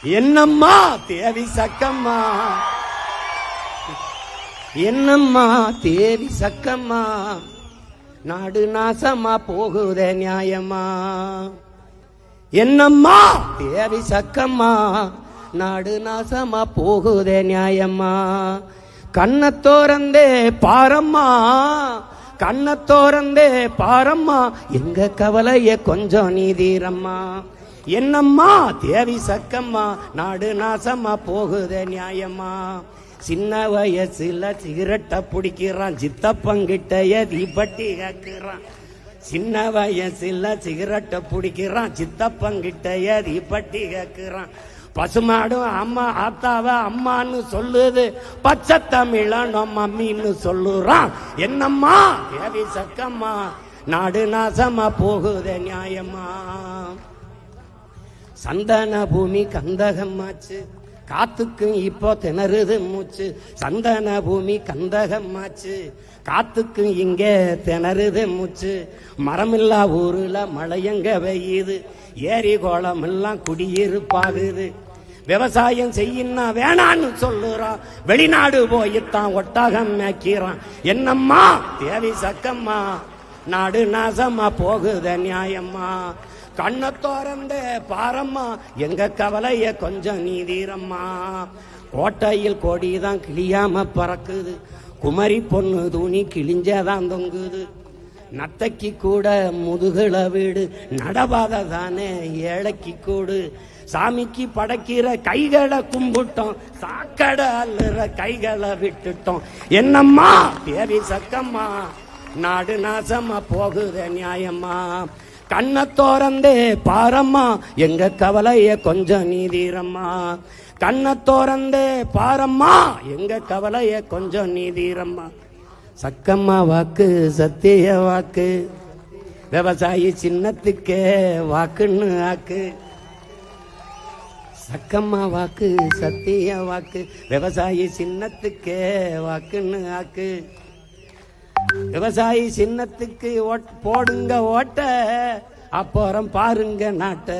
என்னம்மா தேவி சக்கம்மா, என்னம்மா தேவி சக்கம்மா, நாடு நாசமா போகுதே நியாயமா. என்னம்மா தேவி சக்கம்மா, நாடு நாசமா போகுதே நியாயம்மா. கண்ணத்தோரந்தே பாரம்மா, கண்ணத்தோரந்தே பாரம்மா, எங்க கவலைய கொஞ்சம் நீதீரம்மா. என்னம்மா தேவி சக்கம்மா, நாடு நாசமா போகுதே நியாயம்மா. சின்ன வயசுல சிகரெட்ட பிடிக்கிறான், சித்தப்பங்கிட்டைய தீப்பட்டி கேட்கிறான். சின்ன வயசுல சிகரெட்ட பிடிக்கிறான், சித்தப்பங்கிட்டைய தீப்பட்டி கேட்கிறான். பசுமாடும் அம்மா ஆத்தாவ அம்மான்னு சொல்லுது, பச்சை தமிழன் மம்மின்னு சொல்லுறான். என்னம்மா தேவி சக்கம்மா, நாடு நாசமா போகுதே நியாயமா. சந்தன பூமி கந்தகமாச்சு, காத்துக்கும் இப்போ திணறுது மூச்சு. சந்தன பூமி கந்தகமாச்சு, காத்துக்கும் இங்கே திணறுது மூச்சு. மரமில்லா ஊருல மழையங்க பெய்யுது, ஏரி கோலம் எல்லாம் குடியிருப்பாகுது. விவசாயம் செய்யினா வேணான்னு சொல்லுறான், வெளிநாடு போயித்தான் ஒட்டகம் மேய்க்கிறான். என்னம்மா தேவி சக்கம்மா, நாடு நாசமா போகுத நியாயம்மா. கண்ணத்தோரந்தே பாரம்மா, எங்க கவலைய கொஞ்சம் நீதீரம்மா. கோட்டையில் கோடிதான் கிளியாம பறக்குது, குமரி பொண்ணு துணி கிழிஞ்சதான் தொங்குது. நத்தைக்கு கூட முதுகுல வீடு, நடபாத தானே ஏழைக்கு கூடு. சாமிக்கு படைக்கிற கைகளை கும்பிட்டோம், சாக்கடை அல்லுற கைகளை விட்டுட்டோம். என்னம்மா தேவி சக்கம்மா, நாடு நாசமா போகுத நியாயம்மா. கண்ணத்தோரந்தே பாரம்மா, எங்க கவலைய கொஞ்சம் நீதீரம்மா. கண்ணத்தோரந்தே பாரம்மா, எங்க கவலைய கொஞ்சம் நீதீரம்மா. சக்கம்மா வாக்கு சத்திய வாக்கு, விவசாயி சின்னத்துக்கே வாக்குன்னு ஆக்கு. சக்கம்மா வாக்கு சத்திய வாக்கு, விவசாயி சின்னத்துக்கே வாக்குன்னு ஆக்கு. விவசாயி சின்னத்துக்கு போடுங்க ஓட்ட, அப்புறம் பாருங்க நாட்ட.